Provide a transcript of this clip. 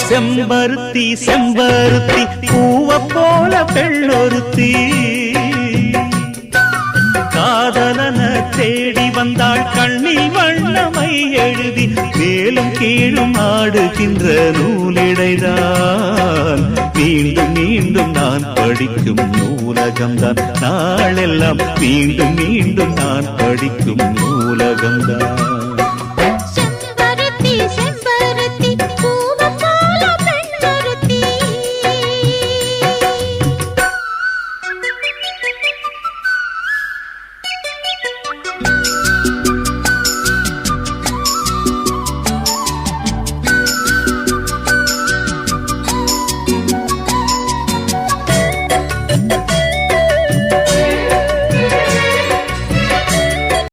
செம்பருத்தி செம்பருத்தி பூவ போல பெண்ணொருத்தி காதலன தேடி வந்தாள் கண்ணில் வண்ணமை எழுதி மேலும் கீழும் ஆடுகின்ற நூலிடைதான் மீண்டும் மீண்டும் நான் படிக்கும் நூலகம்தான் நாளெல்லாம் மீண்டும் மீண்டும் நான் படிக்கும் நூலகம்தான்